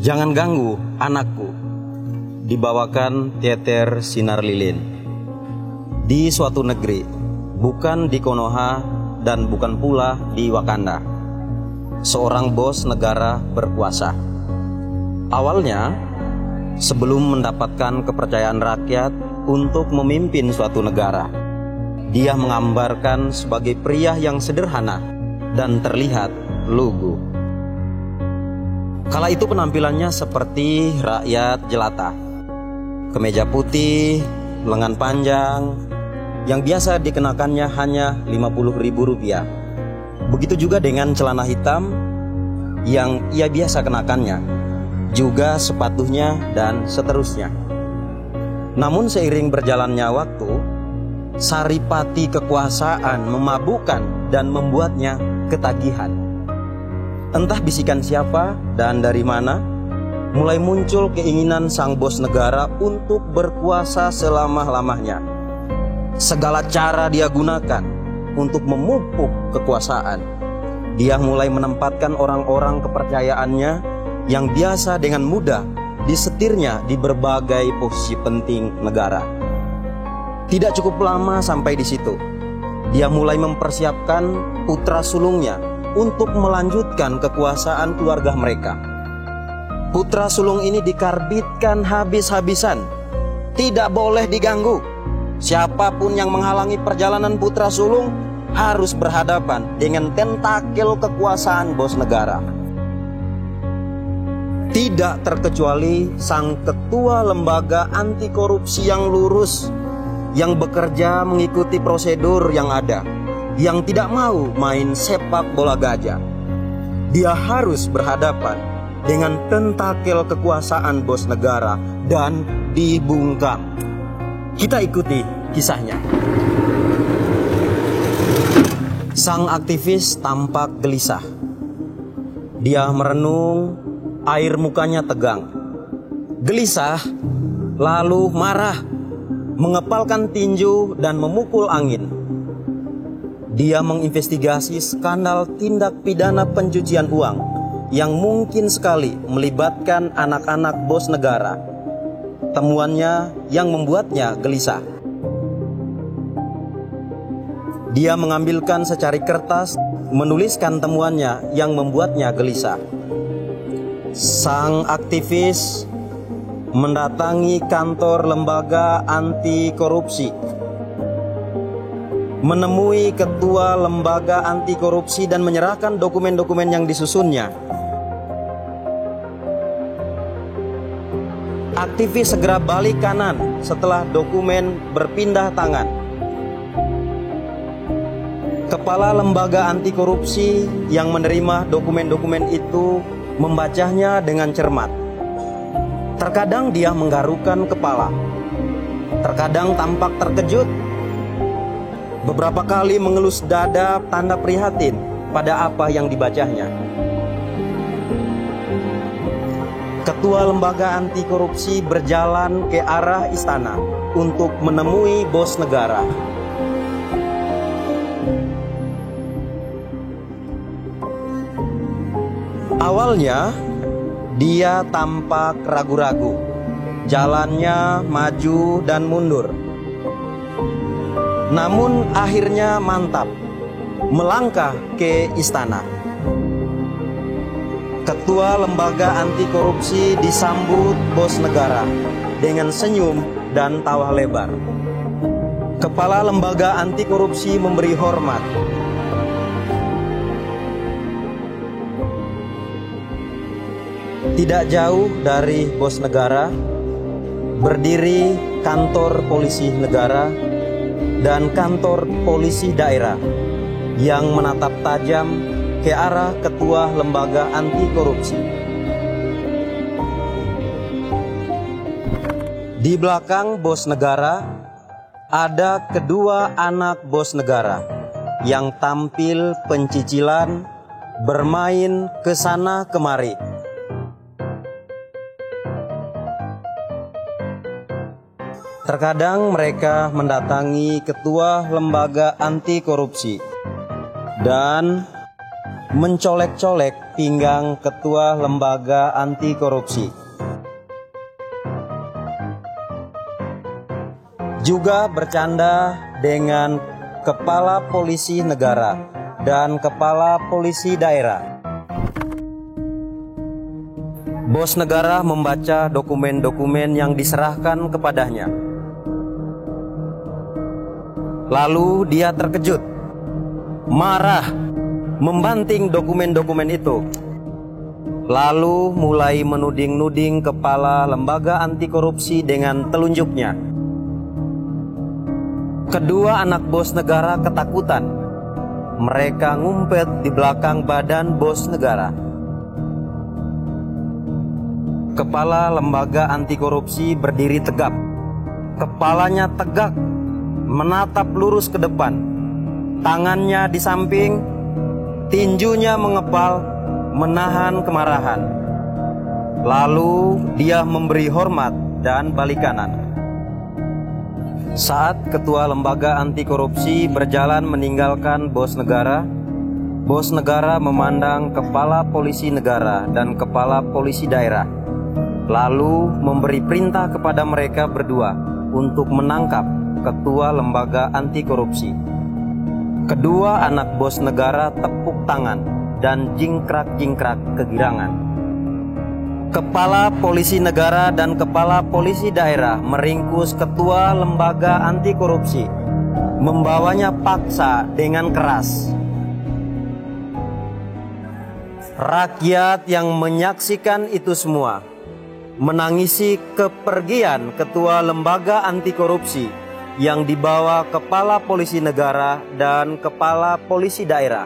Jangan ganggu anakku, dibawakan teater sinar lilin. Di suatu negeri, bukan di Konoha dan bukan pula di Wakanda, seorang bos negara berkuasa. Awalnya, sebelum mendapatkan kepercayaan rakyat untuk memimpin suatu negara, dia menggambarkan sebagai pria yang sederhana dan terlihat lugu. Kala itu penampilannya seperti rakyat jelata. Kemeja putih, lengan panjang, yang biasa dikenakannya hanya Rp50.000. Begitu juga dengan celana hitam yang ia biasa kenakannya, juga sepatunya dan seterusnya. Namun seiring berjalannya waktu, saripati kekuasaan memabukkan dan membuatnya ketagihan. Entah bisikan siapa dan dari mana, mulai muncul keinginan sang bos negara untuk berkuasa selama-lamanya. Segala cara dia gunakan untuk memupuk kekuasaan. Dia mulai menempatkan orang-orang kepercayaannya yang biasa dengan mudah disetirnya di berbagai posisi penting negara. Tidak cukup lama sampai di situ, dia mulai mempersiapkan putra sulungnya untuk melanjutkan kekuasaan keluarga mereka. Putra sulung ini dikarbitkan habis-habisan, tidak boleh diganggu. Siapapun yang menghalangi perjalanan putra sulung harus berhadapan dengan tentakel kekuasaan bos negara. Tidak terkecuali sang ketua lembaga anti korupsi yang lurus, yang bekerja mengikuti prosedur yang ada, yang tidak mau main sepak bola gajah. Dia harus berhadapan dengan tentakel kekuasaan bos negara dan dibungkam. Kita ikuti kisahnya. Sang aktivis tampak gelisah. Dia merenung, air mukanya tegang. Gelisah, lalu marah, mengepalkan tinju dan memukul angin. Dia menginvestigasi skandal tindak pidana pencucian uang yang mungkin sekali melibatkan anak-anak bos negara. Temuannya yang membuatnya gelisah. Dia mengambilkan secari kertas, menuliskan temuannya yang membuatnya gelisah. Sang aktivis mendatangi kantor lembaga anti korupsi, menemui ketua lembaga anti korupsi dan menyerahkan dokumen-dokumen yang disusunnya. Aktivis segera balik kanan setelah dokumen berpindah tangan. Kepala lembaga anti korupsi yang menerima dokumen-dokumen itu membacanya dengan cermat. Terkadang dia menggarukkan kepala, terkadang tampak terkejut, beberapa kali mengelus dada tanda prihatin pada apa yang dibacanya. Ketua lembaga anti korupsi berjalan ke arah istana untuk menemui bos negara. Awalnya dia tampak ragu-ragu, jalannya maju dan mundur. Namun akhirnya mantap, melangkah ke istana. Ketua lembaga anti korupsi disambut bos negara dengan senyum dan tawa lebar. Kepala lembaga anti korupsi memberi hormat. Tidak jauh dari bos negara berdiri kantor polisi negara dan kantor polisi daerah yang menatap tajam ke arah ketua lembaga anti korupsi. Di belakang bos negara ada kedua anak bos negara yang tampil pencicilan, bermain ke sana kemari. Terkadang mereka mendatangi ketua lembaga anti korupsi dan mencolek-colek pinggang ketua lembaga anti korupsi. Juga bercanda dengan kepala polisi negara dan kepala polisi daerah. Bos negara membaca dokumen-dokumen yang diserahkan kepadanya. Lalu dia terkejut, marah, membanting dokumen-dokumen itu. Lalu mulai menuding-nuding kepala lembaga anti korupsi dengan telunjuknya. Kedua anak bos negara ketakutan. Mereka ngumpet di belakang badan bos negara. Kepala lembaga anti korupsi berdiri tegap. Kepalanya tegak, menatap lurus ke depan. Tangannya di samping, tinjunya mengepal, menahan kemarahan. Lalu dia memberi hormat dan balik kanan. Saat ketua lembaga anti korupsi berjalan meninggalkan bos negara memandang kepala polisi negara dan kepala polisi daerah, lalu memberi perintah kepada mereka berdua untuk menangkap ketua lembaga anti korupsi. Kedua anak bos negara tepuk tangan dan jingkrak-jingkrak kegirangan. Kepala polisi negara dan kepala polisi daerah meringkus ketua lembaga anti korupsi, membawanya paksa dengan keras. Rakyat yang menyaksikan itu semua menangisi kepergian ketua lembaga anti korupsi yang dibawa kepala polisi negara dan kepala polisi daerah.